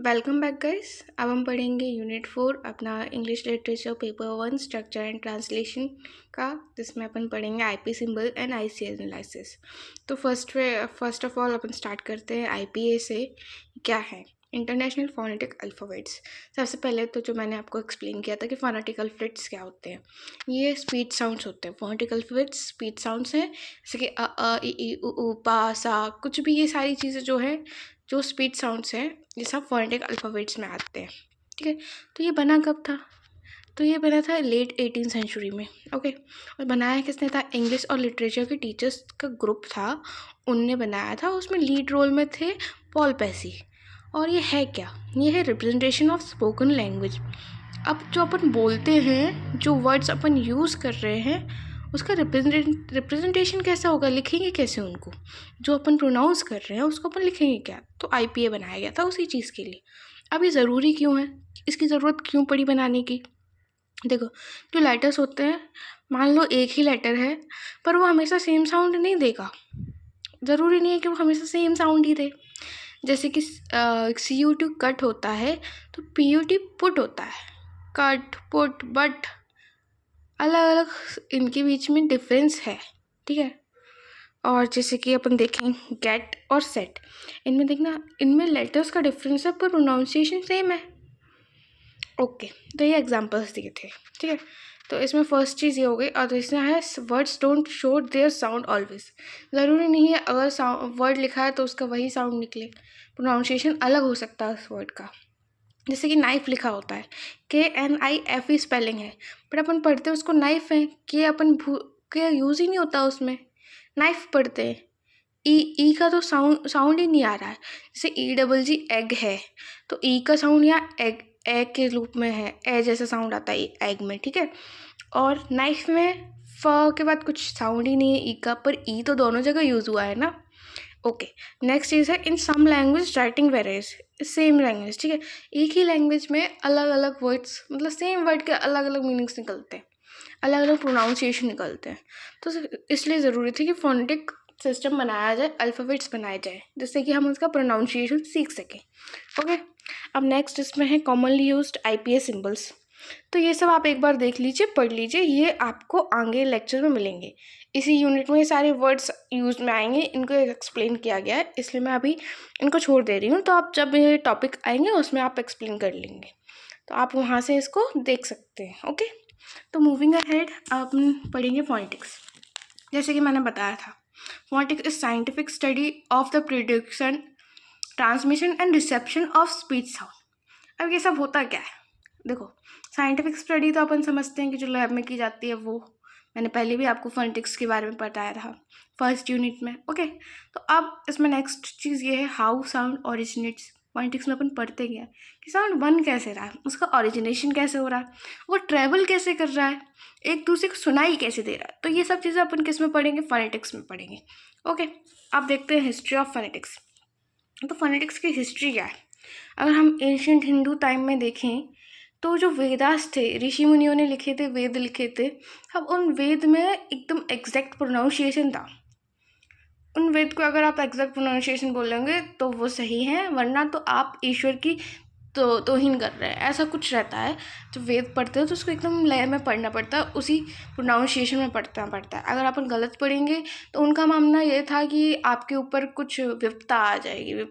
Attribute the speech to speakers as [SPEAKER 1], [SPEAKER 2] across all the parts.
[SPEAKER 1] Welcome back guys. अब हम पढ़ेंगे यूनिट 4 अपना English literature paper 1 structure and translation का, जिसमें अपन पढ़ेंगे IP symbol and IC analysis. तो फर्स्ट ऑफ ऑल अपन स्टार्ट करते हैं आईपीए से। क्या है इंटरनेशनल फोनेटिक अल्फ़ाबेट्स। सबसे पहले तो जो मैंने आपको एक्सप्लेन किया था कि फोनेटिक अल्फ़ाबेट्स क्या होते हैं, ये स्पीच साउंड्स होते हैं। फोनेटिक अल्फ़ाबेट्स स्पीच साउंड्स हैं, जैसे कि अ ई उ ऊ पा सा, कुछ भी ये सारी चीज़ें जो है जो स्पीच साउंड्स हैं ये सब फोनेटिक अल्फ़ाबेट्स में आते हैं। ठीक है, तो ये बना कब था? तो ये बना था लेट 18 सेंचुरी में। ओके, और बनाया किसने था? इंग्लिश और लिटरेचर के टीचर्स का ग्रुप था, उनने बनाया था। उसमें लीड रोल में थे पॉल पेसी। और ये है क्या? ये है रिप्रेजेंटेशन ऑफ स्पोकन लैंग्वेज। अब जो अपन बोलते हैं, जो वर्ड्स अपन यूज़ कर रहे हैं, उसका रिप्रेजेंटेशन कैसा होगा? लिखेंगे कैसे उनको? जो अपन प्रोनाउंस कर रहे हैं उसको अपन लिखेंगे क्या? तो आईपीए बनाया गया था उसी चीज़ के लिए। अब ये ज़रूरी क्यों है? इसकी ज़रूरत क्यों पड़ी बनाने की? देखो, जो लेटर्स होते हैं, मान लो एक ही लेटर है पर वो हमेशा सेम साउंड नहीं देगा। ज़रूरी नहीं है कि वो हमेशा सेम साउंड ही दे। जैसे कि CU2 कट होता है तो PUT पुट होता है। कट, पुट, बट, अलग अलग इनके बीच में डिफरेंस है। ठीक है, और जैसे कि अपन देखें गेट और सेट, इनमें देखना, इनमें लेटर्स का डिफरेंस है पर प्रोनाउंसिएशन सेम है। ओके, तो ये एग्जांपल्स दिए थे। ठीक है, तो इसमें फर्स्ट चीज़ ये हो गई। और दूसरा है words don't show their sound always. ज़रूरी नहीं है अगर वर्ड लिखा है तो उसका वही साउंड निकले, प्रोनाउंसिएशन अलग हो सकता है उस वर्ड का। जैसे कि नाइफ लिखा होता है, KNIFE स्पेलिंग है, पर अपन पढ़ते हैं उसको नाइफ है। के यूज़ ही नहीं होता उसमें, नाइफ पढ़ते हैं। ई का तो साउंड ही नहीं आ रहा है। जैसे EGG एग है, तो ई का साउंड यहाँ एग के रूप में है, ए जैसा साउंड आता है एग में। ठीक है, और नाइफ में फ के बाद कुछ साउंड ही नहीं है ई का, पर ई तो दोनों जगह यूज़ हुआ है ना। ओके, नेक्स्ट चीज़ है in some language writing varies same language. ठीक है, एक ही लैंग्वेज में अलग अलग वर्ड्स, मतलब सेम वर्ड के अलग अलग मीनिंग्स निकलते हैं, अलग अलग प्रोनाउंसिएशन निकलते हैं। तो इसलिए ज़रूरी थी कि फोनेटिक सिस्टम बनाया जाए, अल्फ़ाबेट्स बनाए जाए, जिससे कि हम उसका प्रोनाउंसिएशन सीख सकें। ओके, अब नेक्स्ट इसमें है कॉमनली यूज्ड आईपीए सिंबल्स। तो ये सब आप एक बार देख लीजिए, पढ़ लीजिए, ये आपको आगे लेक्चर में मिलेंगे। इसी यूनिट में ये सारे वर्ड्स यूज में आएंगे, इनको एक्सप्लेन किया गया है, इसलिए मैं अभी इनको छोड़ दे रही हूँ। तो आप जब ये टॉपिक आएंगे उसमें आप एक्सप्लेन कर लेंगे, तो आप वहाँ से इसको देख सकते हैं। ओके, तो मूविंग अहेड आप पढ़ेंगे फोनेटिक्स। जैसे कि मैंने बताया था, phonetics is scientific study of the production, transmission and reception of speech sound. अब ये सब होता क्या है? देखो, साइंटिफिक स्टडी तो अपन समझते हैं कि जो लैब में की जाती है, वो मैंने पहले भी आपको फोनेटिक्स के बारे में बताया था फर्स्ट यूनिट में। ओके, तो अब इसमें नेक्स्ट चीज़ ये है हाउ साउंड ओरिजिनेट्स। फोनेटिक्स में अपन पढ़ते क्या कि साउंड बन कैसे रहा है, उसका ओरिजिनेशन कैसे हो रहा है, वो ट्रेवल कैसे कर रहा है, एक दूसरे को सुनाई कैसे दे रहा है। तो ये सब चीज़ें अपन किस में पढ़ेंगे? फोनेटिक्स में पढ़ेंगे। ओके, अब देखते हैं हिस्ट्री ऑफ फोनेटिक्स। तो फोनेटिक्स की हिस्ट्री क्या है? अगर हम एंशियंट हिंदू टाइम में देखें तो जो वेदास थे, ऋषि मुनियों ने लिखे थे, वेद लिखे थे। अब उन वेद में एकदम एग्जैक्ट प्रोनाउंसिएशन था। उन वेद को अगर आप एग्जैक्ट प्रोनाउंसिएशन बोलेंगे तो वो सही है, वरना तो आप ईश्वर की तौहीन कर रहे हैं, ऐसा कुछ रहता है। जो वेद पढ़ते हो तो उसको एकदम लय में पढ़ना पड़ता है, उसी प्रोनाउंसिएशन में पढ़ना पड़ता है। अगर अपन गलत पढ़ेंगे तो उनका मानना ये था कि आपके ऊपर कुछ विपत्ता आ जाएगी।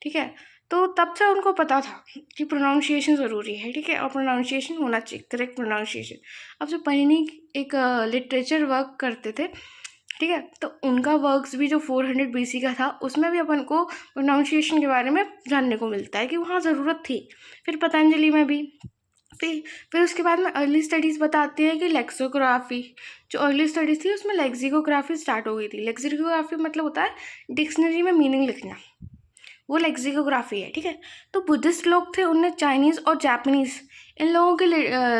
[SPEAKER 1] ठीक है, तो तब से उनको पता था कि प्रोनाउंसिएशन ज़रूरी है। ठीक है, और प्रोनाउंसिएशन होना चाहिए, करेक्ट प्रोनाउंसिएशन। अब जो पैनी एक लिटरेचर वर्क करते थे, ठीक है, तो उनका वर्क्स भी जो 400 BC का था, उसमें भी अपन को प्रोनाउंसिएशन के बारे में जानने को मिलता है कि वहाँ ज़रूरत थी। फिर पतंजलि में भी, फिर उसके बाद में अर्ली स्टडीज़ बताती है कि लेक्सिकोग्राफी, जो अर्ली स्टडीज़ थी उसमें लेक्सिकोग्राफी स्टार्ट हो गई थी। लेक्सिकोग्राफी मतलब होता है डिक्शनरी में मीनिंग लिखना, वो लेक्सिकोग्राफी है। ठीक है, तो बुद्धिस्ट लोग थे, उनने चाइनीज़ और जापानीज़ इन लोगों के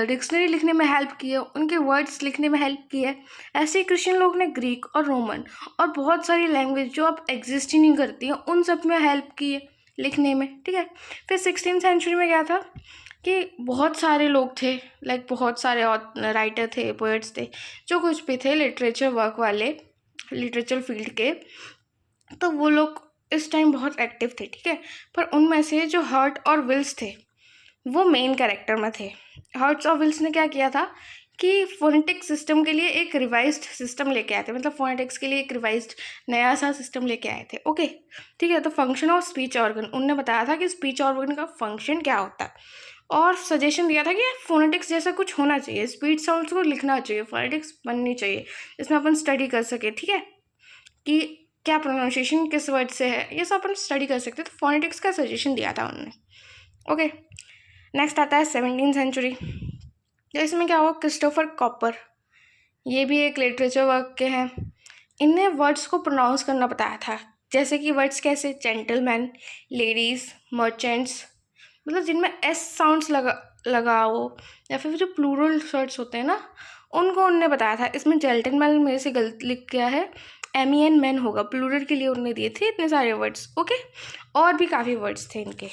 [SPEAKER 1] डिक्शनरी लिखने में हेल्प की है, उनके वर्ड्स लिखने में हेल्प की है। ऐसे ही क्रिश्चियन लोग ने ग्रीक और रोमन और बहुत सारी लैंग्वेज जो अब एग्जिस्ट ही नहीं करती हैं, उन सब में हेल्प की है लिखने में। ठीक है, फिर 16th सेंचुरी में क्या था कि बहुत सारे लोग थे, लाइक बहुत सारे राइटर थे, पोएट्स थे, जो कुछ भी थे लिटरेचर वर्क वाले, लिटरेचर फील्ड के, तो वो लोग इस टाइम बहुत एक्टिव थे, ठीक है। पर उनमें से जो हर्ट और विल्स थे वो मेन कैरेक्टर में थे। हर्ट्स और विल्स ने क्या किया था कि फोनेटिक सिस्टम के लिए एक रिवाइज्ड सिस्टम लेके आए थे, मतलब फोनेटिक्स के लिए एक रिवाइज्ड नया सा सिस्टम लेके आए थे। ओके, ठीक है। तो फंक्शन ऑफ स्पीच ऑर्गन, उनने बताया था कि स्पीच ऑर्गन का फंक्शन क्या होता है, और सजेशन दिया था कि फोनेटिक्स जैसा कुछ होना चाहिए, स्पीच साउंड्स को लिखना चाहिए, फोनेटिक्स बननी चाहिए जिसमें अपन स्टडी कर सके, ठीक है, कि क्या प्रोनाउंसिएशन किस वर्ड से है, ये सब अपन स्टडी कर सकते। तो फोनेटिक्स का सजेशन दिया था उन्होंने। ओके, नेक्स्ट आता है 17वीं सेंचुरी। तो इसमें क्या हुआ, क्रिस्टोफर कॉपर, ये भी एक लिटरेचर वर्क के हैं। इनने वर्ड्स को प्रोनाउंस करना बताया था, जैसे कि वर्ड्स कैसे, जेंटलमैन, लेडीज़, मर्चेंट्स, मतलब जिनमें एस साउंड्स लगाओ, या फिर जो प्लूरल वर्ड्स होते हैं ना, उनको उनने बताया था। इसमें जेंटलमैन मेरे से गलत लिख गया है, MEN मैन होगा, प्लूरल के लिए उन्होंने दिए थे इतने सारे वर्ड्स। ओके, और भी काफ़ी वर्ड्स थे इनके।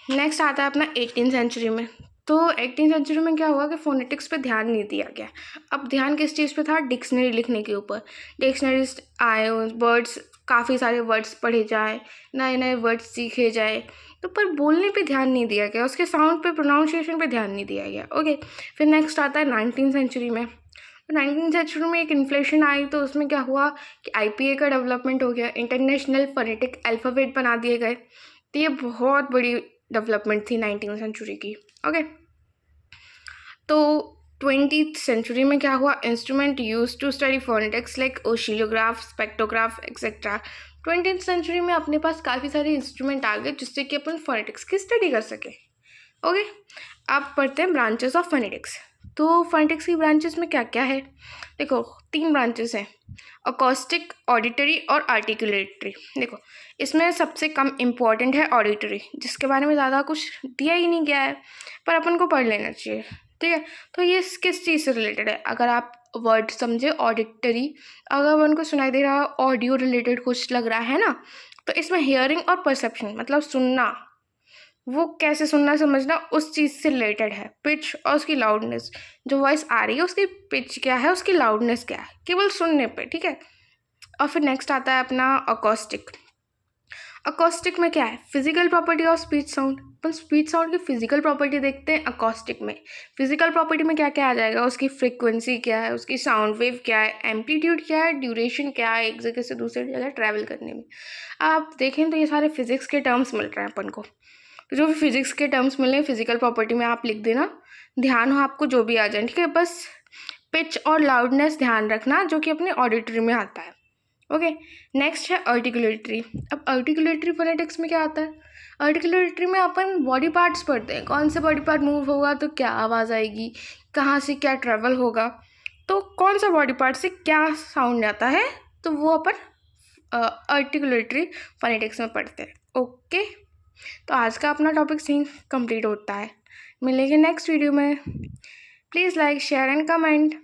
[SPEAKER 1] नेक्स्ट आता है अपना 18वीं सेंचुरी में। तो 18वीं सेंचुरी में क्या हुआ कि फोनेटिक्स पे ध्यान नहीं दिया गया। अब ध्यान किस चीज़ पे था, डिक्शनरी लिखने के ऊपर। डिक्शनरीज आए, वर्ड्स, काफ़ी सारे वर्ड्स पढ़े जाए, नए नए वर्ड्स सीखे जाए, तो पर बोलने पे ध्यान नहीं दिया गया, उसके साउंड पे, प्रोनाउंसिएशन पे ध्यान नहीं दिया गया। ओके, फिर नेक्स्ट आता है 19वीं सेंचुरी में। तो 19वीं सेंचुरी में एक इन्फ्लेशन आई, तो उसमें क्या हुआ कि IPA का डेवलपमेंट हो गया, इंटरनेशनल फोनेटिक अल्फ़ाबेट बना दिए गए। तो ये बहुत बड़ी डेवलपमेंट थी 19वीं सेंचुरी की। ओके, तो 20वीं सेंचुरी में क्या हुआ, instrument use to study phonetics like oscillograph, spectrograph etcetera. 20वीं सेंचुरी में अपने पास काफ़ी सारे इंस्ट्रूमेंट आ गए जिससे कि अपन फोनेटिक्स की स्टडी कर सके। ओके, अब पढ़ते हैं ब्रांचेस ऑफ फोनेटिक्स। तो फोनेटिक्स की ब्रांचेस में क्या क्या है, देखो 3 ब्रांचेस हैं, अकॉस्टिक, ऑडिटरी और आर्टिकुलेटरी। देखो, इसमें सबसे कम इम्पॉर्टेंट है ऑडिटरी, जिसके बारे में ज़्यादा कुछ दिया ही नहीं गया है, पर अपन को पढ़ लेना चाहिए, ठीक है। तो ये किस चीज़ से रिलेटेड है, अगर आप वर्ड समझे ऑडिटरी, अगर उनको सुनाई दे रहा, ऑडियो रिलेटेड कुछ लग रहा है ना, तो इसमें हियरिंग और परसेप्शन, मतलब सुनना, वो कैसे सुनना समझना, उस चीज़ से रिलेटेड है। पिच और उसकी लाउडनेस, जो वॉइस आ रही है उसकी पिच क्या है, उसकी लाउडनेस क्या है, केवल सुनने पे, ठीक है। और फिर नेक्स्ट आता है अपना अकॉस्टिक। अकॉस्टिक में क्या है, physical property of speech sound. Upon speech sound की फिजिकल प्रॉपर्टी देखते हैं अकॉस्टिक में। फिजिकल प्रॉपर्टी में क्या क्या आ जाएगा, उसकी फ्रीक्वेंसी क्या है, उसकी साउंड वेव क्या है, एम्पलीट्यूड क्या है, ड्यूरेशन क्या है, एक जगह से दूसरी जगह ट्रैवल करने में। आप देखें तो ये सारे फिजिक्स के टर्म्स मिल रहे हैं अपन को। तो जो भी फिजिक्स के टर्म्स मिले फिजिकल प्रॉपर्टी में आप लिख देना, ध्यान हो आपको जो भी आ जाए, ठीक है। बस पिच और लाउडनेस ध्यान रखना, जो कि अपने ऑडिटरी में आता है। ओके, नेक्स्ट है आर्टिकुलेटरी। अब आर्टिकुलेटरी फोनेटिक्स में क्या आता है, आर्टिकुलेटरी में अपन बॉडी पार्ट्स पढ़ते हैं, कौन से बॉडी पार्ट मूव होगा तो क्या आवाज़ आएगी, कहाँ से क्या ट्रैवल होगा, तो कौन सा बॉडी पार्ट से क्या साउंड आता है, तो वो अपन आर्टिकुलेटरी फोनेटिक्स में पढ़ते हैं। ओके, तो आज का अपना टॉपिक सीन कंप्लीट होता है। मिलेंगे नेक्स्ट वीडियो में। Please like, share and comment.